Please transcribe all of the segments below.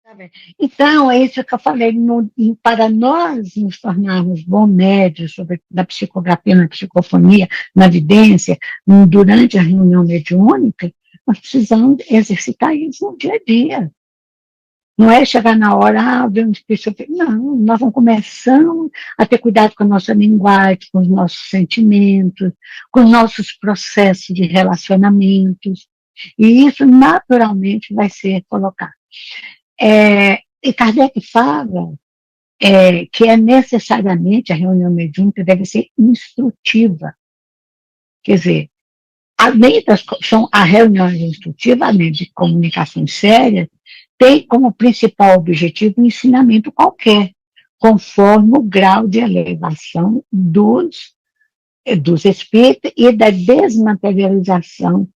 Tá bem. Então, é isso que eu falei, para nós nos tornarmos bons médios sobre, na psicografia, na psicofonia, na vidência, durante a reunião mediúnica, nós precisamos exercitar isso no dia a dia. Não é chegar na hora, ver um espírito. Não, nós vamos começando a ter cuidado com a nossa linguagem, com os nossos sentimentos, com os nossos processos de relacionamentos, e isso naturalmente vai ser colocado. E Kardec fala que é necessariamente a reunião mediúnica deve ser instrutiva. Quer dizer, além das são a reunião instrutiva, além de comunicações sérias, tem como principal objetivo um ensinamento qualquer, conforme o grau de elevação dos espíritos e da desmaterialização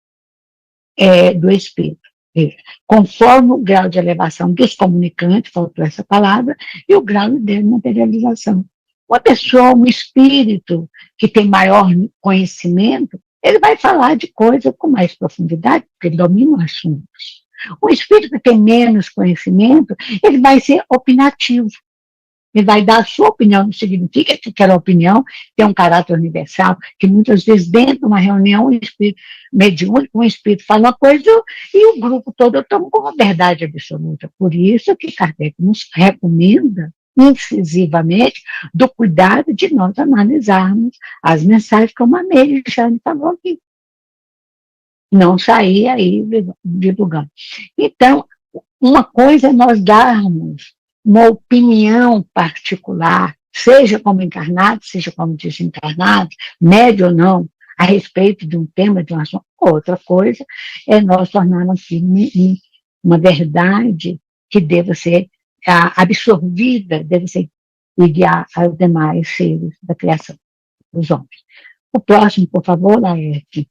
do espírito. Conforme o grau de elevação dos comunicantes, faltou essa palavra, e o grau de desmaterialização. Uma pessoa, um espírito que tem maior conhecimento, ele vai falar de coisas com mais profundidade, porque ele domina os assuntos. O espírito que tem menos conhecimento, ele vai ser opinativo. Ele vai dar a sua opinião, não significa que aquela opinião tem um caráter universal, que muitas vezes dentro de uma reunião, um espírito mediúnico, um espírito fala uma coisa e o grupo todo toma como verdade absoluta. Por isso que Kardec nos recomenda incisivamente do cuidado de nós analisarmos as mensagens, como a Meire já falou aqui. Não sair aí divulgando. Então, uma coisa é nós darmos uma opinião particular, seja como encarnado, seja como desencarnado, médio ou não, a respeito de um tema, de um assunto. Outra coisa é nós tornarmos uma verdade que deva ser absorvida, deve ser guiar aos demais seres da criação, os homens. O próximo, por favor, Laerte.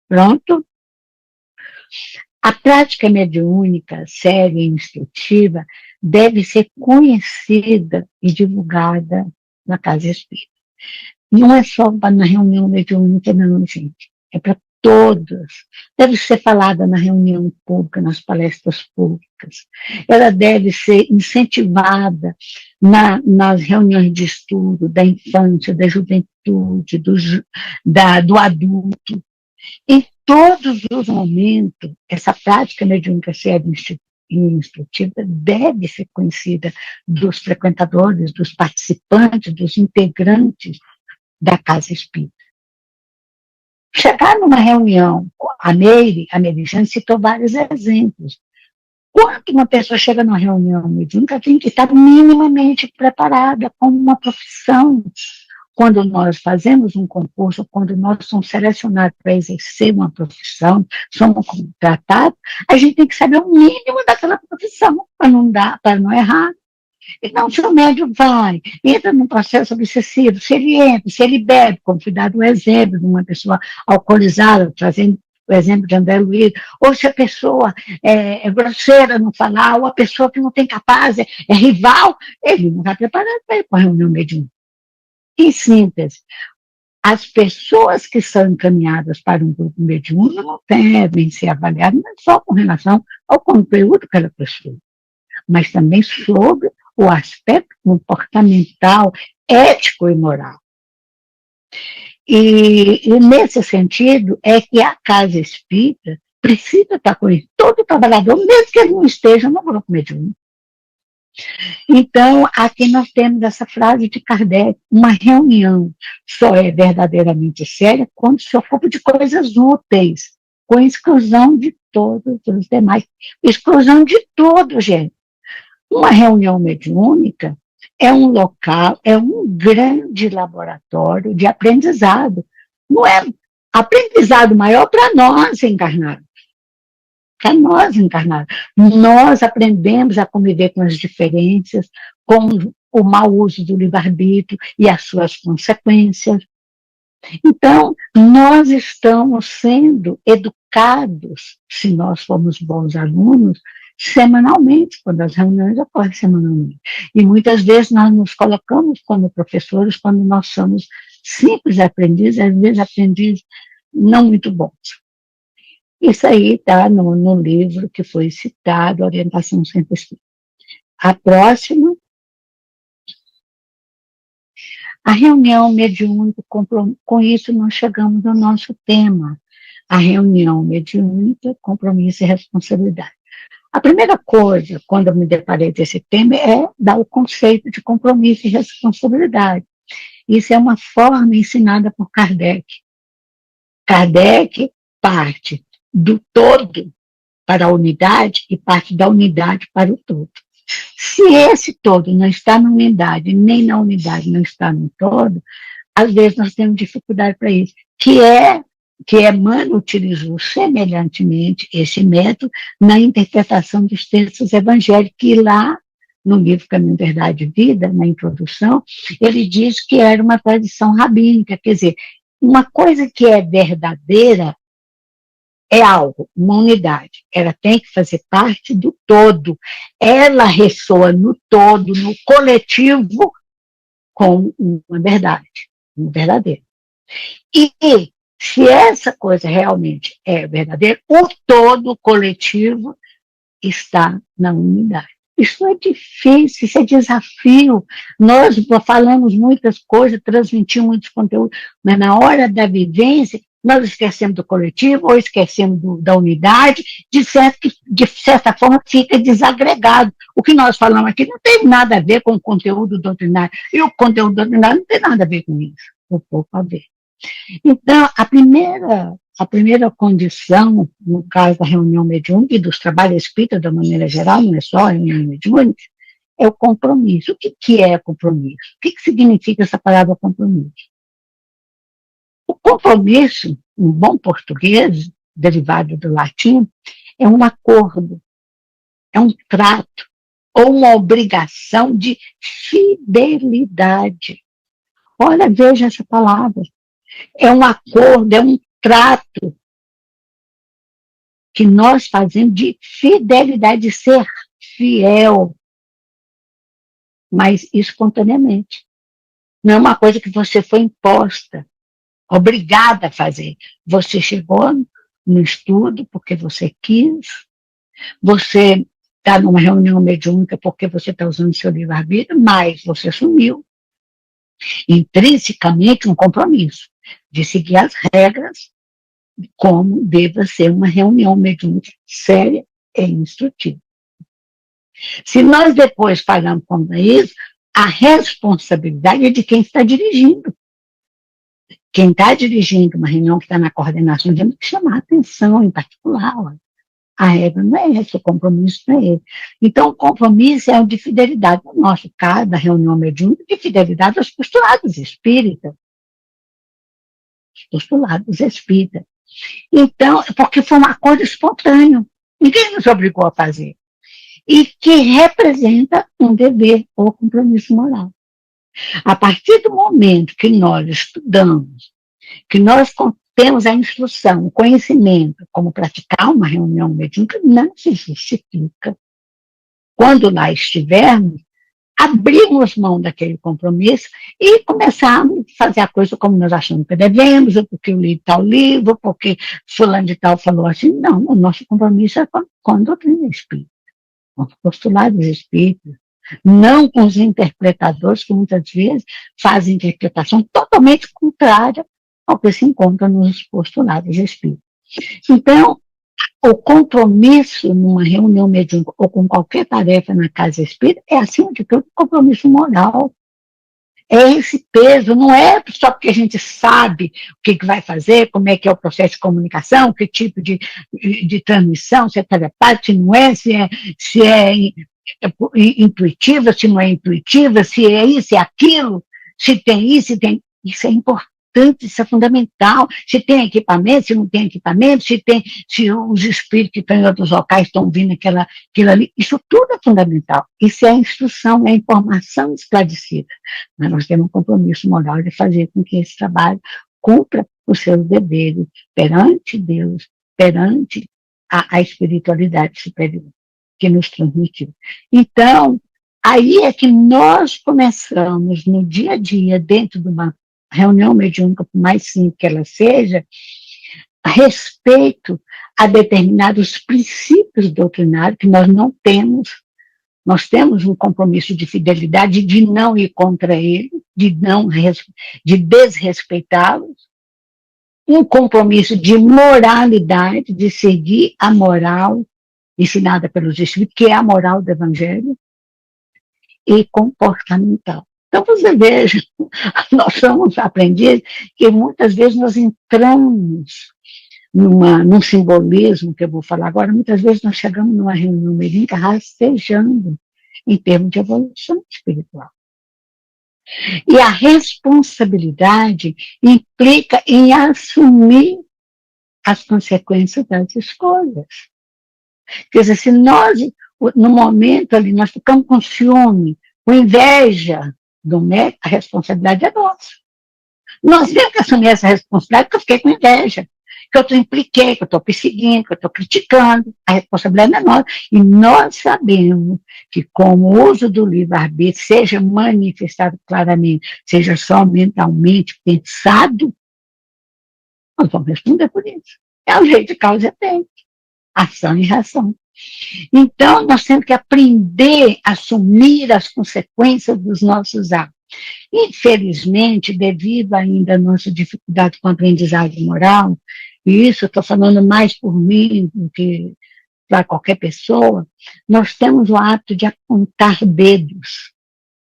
Pronto? A prática mediúnica, séria e instrutiva, deve ser conhecida e divulgada na casa espírita. Não é só na reunião mediúnica, não, gente. É para todos. Deve ser falada na reunião pública, nas palestras públicas. Ela deve ser incentivada nas reuniões de estudo da infância, da juventude, do adulto. Em todos os momentos, essa prática mediúnica séria e instrutiva deve ser conhecida dos frequentadores, dos participantes, dos integrantes da casa espírita. Chegar numa reunião, a Meire Jane citou vários exemplos. Quando uma pessoa chega numa reunião mediúnica, tem que estar minimamente preparada como uma profissão. Quando nós fazemos um concurso, quando nós somos selecionados para exercer uma profissão, somos contratados, a gente tem que saber o mínimo daquela profissão, para não errar. Então, se o médium entra num processo obsessivo, se ele entra, se ele bebe, como foi dado o exemplo de uma pessoa alcoolizada, trazendo o exemplo de André Luiz, ou se a pessoa é grosseira no falar, ou a pessoa que não tem capaz, é rival, ele não está preparado para ir para a reunião mediúnica. Em síntese, as pessoas que são encaminhadas para um grupo mediúnico não devem ser avaliadas não só com relação ao conteúdo daquela pessoa, mas também sobre o aspecto comportamental, ético e moral. E nesse sentido, é que a casa espírita precisa estar com isso. Todo trabalhador, mesmo que ele não esteja no grupo mediúnico. Então, aqui nós temos essa frase de Kardec: uma reunião só é verdadeiramente séria quando se ocupa de coisas úteis, com exclusão de todos os demais. Exclusão de tudo, gente. Uma reunião mediúnica é um local, é um grande laboratório de aprendizado. Não é aprendizado maior para nós encarnados. Para nós encarnados. Nós aprendemos a conviver com as diferenças, com o mau uso do livre-arbítrio e as suas consequências. Então, nós estamos sendo educados, se nós formos bons alunos, semanalmente, quando as reuniões ocorrem semanalmente. E muitas vezes nós nos colocamos como professores quando nós somos simples aprendizes, às vezes aprendizes não muito bons. Isso aí está no livro que foi citado, Orientação Centro Espírita. A próxima, a reunião mediúnica, com isso nós chegamos ao nosso tema, a reunião mediúnica, compromisso e responsabilidade. A primeira coisa, quando eu me deparei com esse tema, é dar o conceito de compromisso e responsabilidade. Isso é uma forma ensinada por Kardec. Kardec parte do todo para a unidade e parte da unidade para o todo. Se esse todo não está na unidade, nem na unidade não está no todo, às vezes nós temos dificuldade para isso, que Emmanuel utilizou semelhantemente esse método na interpretação dos textos evangélicos, que lá no livro Caminho, Verdade e Vida, na introdução, ele diz que era uma tradição rabínica, quer dizer, uma coisa que é verdadeira é algo, uma unidade, ela tem que fazer parte do todo, ela ressoa no todo, no coletivo, com uma verdade, uma verdadeira. E se essa coisa realmente é verdadeira, o todo coletivo está na unidade. Isso é difícil, isso é desafio. Nós falamos muitas coisas, transmitimos muitos conteúdos, mas na hora da vivência, nós esquecemos do coletivo ou esquecemos da unidade, de certa forma fica desagregado. O que nós falamos aqui não tem nada a ver com o conteúdo doutrinário, e o conteúdo doutrinário não tem nada a ver com isso, um pouco a ver. Então, a primeira condição, no caso da reunião mediúnica e dos trabalhos espíritas, de maneira geral, não é só a reunião mediúnica, é o compromisso. O que é compromisso? O que significa essa palavra compromisso? O compromisso, em bom português, derivado do latim, é um acordo, é um trato, ou uma obrigação de fidelidade. Olha, veja essa palavra. É um acordo, é um trato que nós fazemos de fidelidade, de ser fiel, mas espontaneamente. Não é uma coisa que você foi imposta, obrigada a fazer. Você chegou no estudo porque você quis, você está numa reunião mediúnica porque você está usando seu livre-arbítrio, mas você assumiu intrinsecamente um compromisso de seguir as regras como deva ser uma reunião mediúnica séria e instrutiva. Se nós depois falamos como isso, a responsabilidade é de quem está dirigindo. Quem está dirigindo uma reunião que está na coordenação, tem que chamar a atenção em particular. A regra não é essa, o compromisso não é esse. Então, o compromisso é o de fidelidade, no nosso caso, da reunião mediúnica, de fidelidade aos postulados espíritas. Os postulados espíritas. Então, porque foi um acordo espontâneo. Ninguém nos obrigou a fazer. E que representa um dever ou compromisso moral. A partir do momento que nós estudamos, que nós temos a instrução, o conhecimento, como praticar uma reunião mediúnica, não se justifica. Quando lá estivermos, abrimos mão daquele compromisso e começarmos a fazer a coisa como nós achamos que devemos, ou porque eu li tal livro, porque fulano de tal falou assim. Não, o nosso compromisso é com a doutrina espírita, com os postulados espíritas, não com os interpretadores que muitas vezes fazem interpretação totalmente contrária ao que se encontra nos postulados espíritas. Então, o compromisso numa reunião mediúnica ou com qualquer tarefa na casa espírita é, acima de tudo, um compromisso moral. É esse peso, não é só porque a gente sabe o que vai fazer, como é que é o processo de comunicação, que tipo de transmissão, se é telepática, se não é, se é intuitiva, se não é intuitiva, se é isso, se é aquilo, se tem isso, se tem. Isso é importante. Isso é fundamental. Se tem equipamento, se não tem equipamento, se os espíritos que estão em outros locais estão vindo aquilo ali, isso tudo é fundamental. Isso é a instrução, é a informação esclarecida. Mas nós temos um compromisso moral de fazer com que esse trabalho cumpra os seus deveres perante Deus, perante a espiritualidade superior que nos transmitiu. Então, aí é que nós começamos no dia a dia, dentro de uma reunião mediúnica, por mais simples que ela seja, a respeito a determinados princípios doutrinários que nós temos um compromisso de fidelidade de não ir contra ele, de desrespeitá-los, um compromisso de moralidade, de seguir a moral ensinada pelos Espíritos, que é a moral do Evangelho, e comportamental. Então, você veja, nós somos aprendizes que muitas vezes nós entramos num simbolismo que eu vou falar agora, muitas vezes nós chegamos numa reunião mediúnica rastejando em termos de evolução espiritual. E a responsabilidade implica em assumir as consequências das escolhas. Quer dizer, se nós, no momento ali, nós ficamos com ciúme, com inveja do médico, a responsabilidade é nossa. Nós temos que assumir essa responsabilidade porque eu fiquei com inveja, que eu impliquei, que eu estou perseguindo, que eu estou criticando, a responsabilidade é nossa. E nós sabemos que com o uso do livre-arbítrio, seja manifestado claramente, seja só mentalmente pensado, nós vamos responder por isso. É a lei de causa e efeito, ação e reação. Então, nós temos que aprender a assumir as consequências dos nossos atos. Infelizmente, devido ainda à nossa dificuldade com a aprendizagem moral, e isso eu estou falando mais por mim do que para qualquer pessoa, nós temos o hábito de apontar dedos,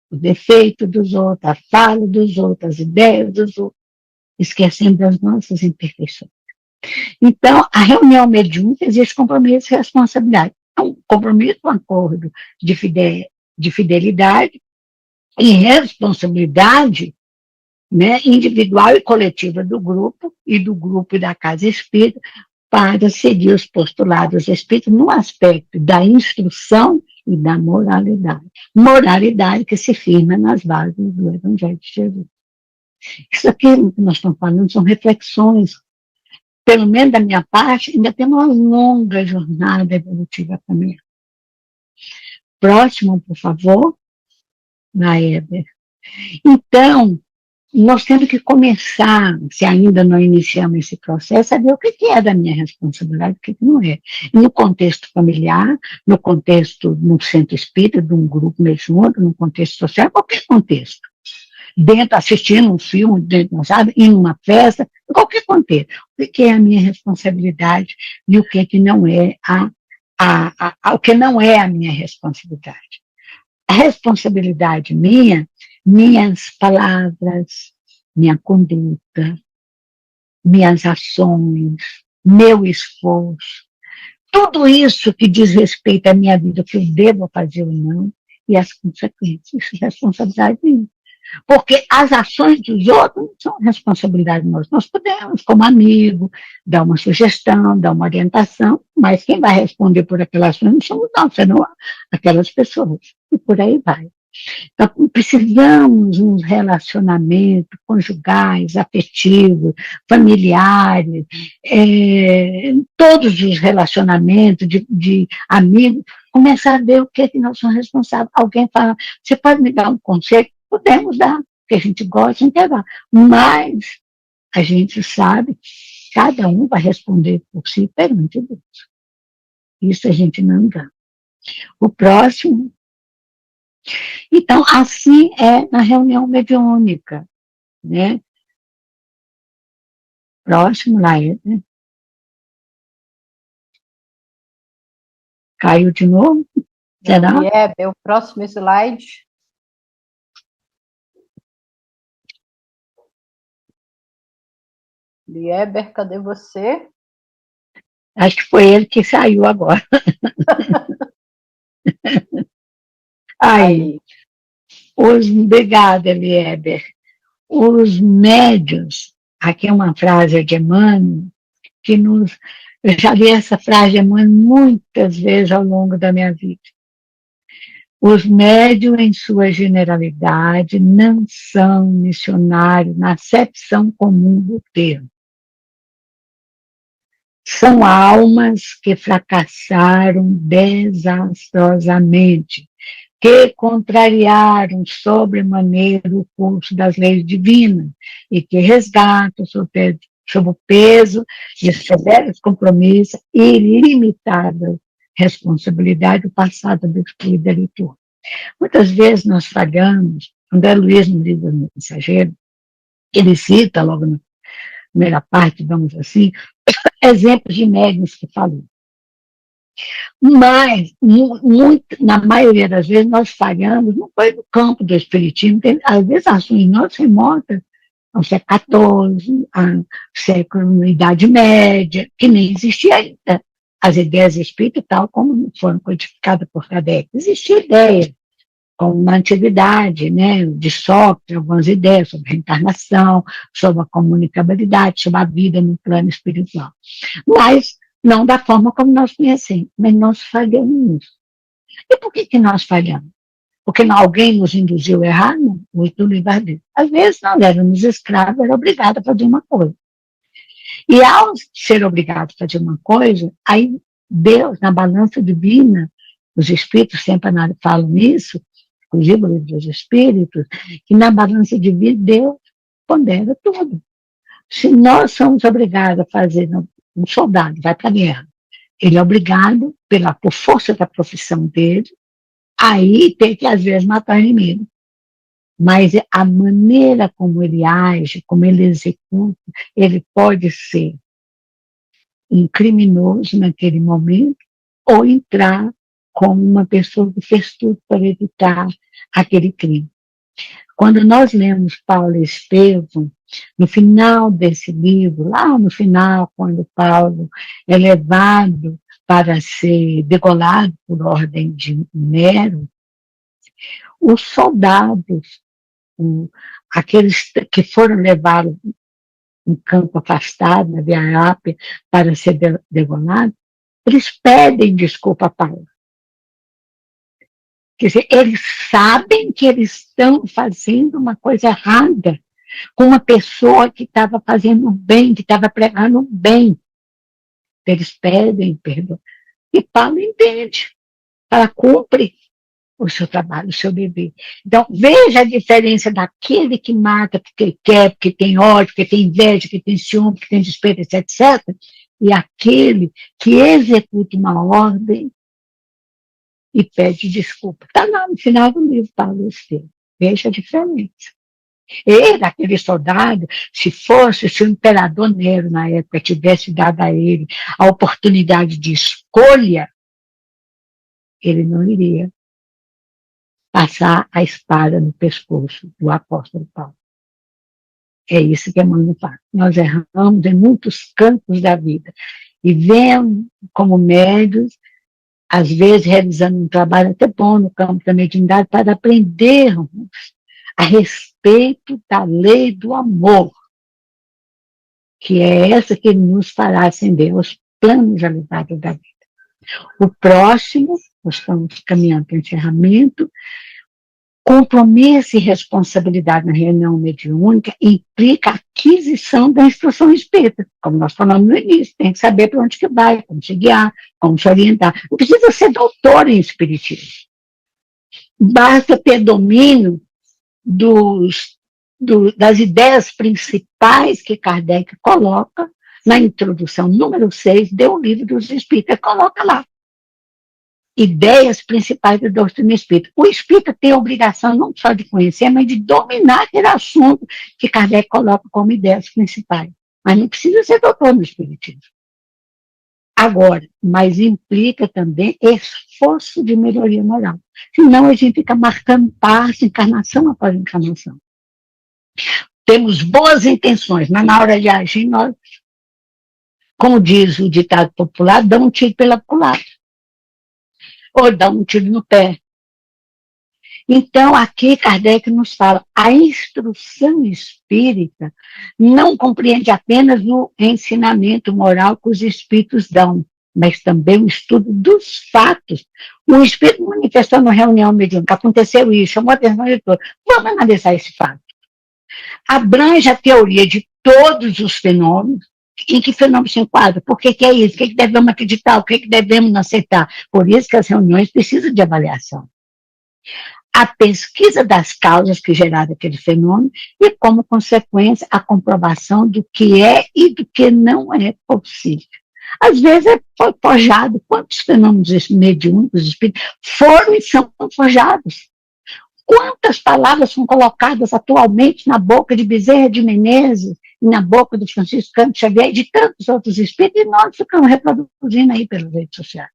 o defeito dos outros, a fala dos outros, as ideias dos outros, esquecendo das nossas imperfeições. Então, a reunião mediúnica existe compromisso e responsabilidade. É um compromisso, um acordo de fidelidade e responsabilidade, né, individual e coletiva do grupo e da casa espírita para seguir os postulados espíritas no aspecto da instrução e da moralidade. Moralidade que se firma nas bases do Evangelho de Jesus. Isso aqui que nós estamos falando são reflexões. Pelo menos da minha parte, ainda tem uma longa jornada evolutiva também. Próximo, por favor, Naeber. Então, nós temos que começar, se ainda não iniciamos esse processo, a ver o que é da minha responsabilidade e o que não é. No contexto familiar, no contexto, no centro espírita, de um grupo mediúnico, no contexto social, qualquer contexto. Dentro, assistindo um filme, dentro, sabe, em uma festa, em qualquer contexto. O que é a minha responsabilidade e o que não é o que não é a minha responsabilidade. A responsabilidade minhas palavras, minha conduta, minhas ações, meu esforço, tudo isso que diz respeito à minha vida, o que eu devo fazer ou não, e as consequências, responsabilidade minha. Porque as ações dos outros não são responsabilidade nossa. Nós podemos, como amigo, dar uma sugestão, dar uma orientação, mas quem vai responder por aquelas ações não somos nós, senão aquelas pessoas. E por aí vai. Então, precisamos de um relacionamento conjugais, afetivos, familiares, todos os relacionamentos de amigos, começar a ver o que nós somos responsáveis. Alguém fala, você pode me dar um conselho? Podemos dar, porque a gente gosta, a gente quer dar. Mas a gente sabe, cada um vai responder por si perante Deus. Isso a gente não dá. O próximo. Então, assim é na reunião mediúnica, né? Próximo lá, né? Caiu de novo? Será? É o próximo slide. Lieber, cadê você? Acho que foi ele que saiu agora. Aí. Obrigada, Lieber. Os médiuns, aqui é uma frase de Emmanuel, que eu já li essa frase de Emmanuel muitas vezes ao longo da minha vida. Os médiuns, em sua generalidade, não são missionários na acepção comum do termo. São almas que fracassaram desastrosamente, que contrariaram sobremaneira o curso das leis divinas e que resgatam sob o peso de severos compromissos e ilimitada responsabilidade do passado obscuro da leitura. Muitas vezes nós falhamos. André Luiz, no livro do Mensageiro, ele cita, logo na primeira parte, vamos assim, exemplos de médiuns que falam. Mas, muito, na maioria das vezes, nós falhamos, não foi no campo do espiritismo, às vezes ações nossas remontam ao século XIV, ao século, na Idade Média, que nem existia ainda. As ideias espíritas, tal como foram codificadas por Kardec. Existia ideia, como na antiguidade, né, de Sócrates, algumas ideias sobre reencarnação, sobre a comunicabilidade, sobre a vida no plano espiritual. Mas não da forma como nós conhecemos, mas nós falhamos. E por que nós falhamos? Porque alguém nos induziu a errar? Não, muito livre-arbítrio. Às vezes nós éramos escravos, era obrigado a fazer uma coisa. E ao ser obrigado a fazer uma coisa, aí Deus, na balança divina, os espíritos sempre falam nisso, inclusive o livro dos espíritos, que na balança divina Deus pondera tudo. Se nós somos obrigados a fazer, um soldado vai para a guerra, ele é obrigado, por força da profissão dele, aí tem que às vezes matar o inimigo. Mas a maneira como ele age, como ele executa, ele pode ser um criminoso naquele momento ou entrar como uma pessoa que fez tudo para evitar aquele crime. Quando nós lemos Paulo e Estevão, no final desse livro, lá no final, quando Paulo é levado para ser degolado por ordem de Nero, os soldados, aqueles que foram levados em campo afastado, na Via Láctea, para ser degolado, eles pedem desculpa a Paulo. Quer dizer, eles sabem que eles estão fazendo uma coisa errada com uma pessoa que estava fazendo bem, que estava pregando bem. Eles pedem perdão. E Paulo entende. Ela cumpre o seu trabalho, o seu dever. Então, veja a diferença daquele que mata porque quer, porque tem ódio, porque tem inveja, porque tem ciúme, porque tem desprezo, etc., e aquele que executa uma ordem e pede desculpa. Está lá no final do livro, Paulo Estevam. Veja a diferença. Ele, aquele soldado, se o imperador Nero, na época, tivesse dado a ele a oportunidade de escolha, ele não iria passar a espada no pescoço do apóstolo Paulo. É isso que Emmanuel fala. Nós erramos em muitos campos da vida e vemos como médios, às vezes realizando um trabalho até bom no campo da mediunidade para aprendermos a respeito da lei do amor, que é essa que nos fará ascender aos planos elevados da vida. O próximo, nós estamos caminhando para o encerramento, compromisso e responsabilidade na reunião mediúnica implica a aquisição da instrução espírita, como nós falamos no início, tem que saber para onde que vai, como se guiar, como se orientar. Não precisa ser doutor em espiritismo. Basta ter domínio das ideias principais que Kardec coloca na introdução número 6 do Livro dos Espíritos. Coloca lá. Ideias principais da doutrina espírita. O espírita tem a obrigação não só de conhecer, mas de dominar aquele assunto que Kardec coloca como ideias principais. Mas não precisa ser doutor no espiritismo. Agora, mas implica também esforço de melhoria moral. Senão a gente fica marcando passo, encarnação após encarnação. Temos boas intenções, mas na hora de agir, nós, como diz o ditado popular, dá um tiro pela culatra. Ou dá um tiro no pé. Então, aqui Kardec nos fala, a instrução espírita não compreende apenas o ensinamento moral que os espíritos dão, mas também o estudo dos fatos. Um espírito manifestou na reunião mediúnica, aconteceu isso, chamou a atenção de todos. Vamos analisar esse fato. Abrange a teoria de todos os fenômenos. Em que fenômeno se enquadra? Por que é isso? O que devemos acreditar? O que devemos não aceitar? Por isso que as reuniões precisam de avaliação. a pesquisa das causas que geraram aquele fenômeno e, como consequência, a comprovação do que é e do que não é possível. Às vezes é forjado. Quantos fenômenos mediúnicos, espíritos, foram e são forjados? Quantas palavras são colocadas atualmente na boca de Bezerra de Menezes, e na boca do Francisco Cândido Xavier e de tantos outros espíritos, e nós ficamos reproduzindo aí pelas redes sociais.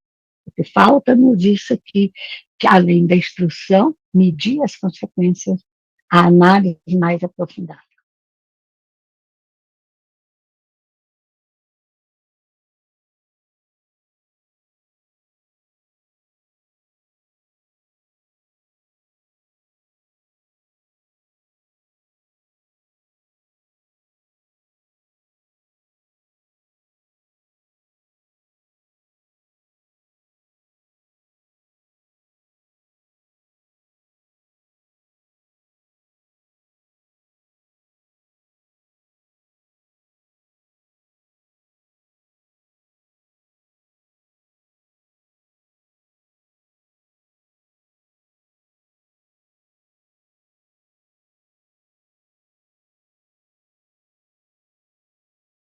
O que falta-nos isso aqui, que além da instrução, medir as consequências, a análise mais aprofundada.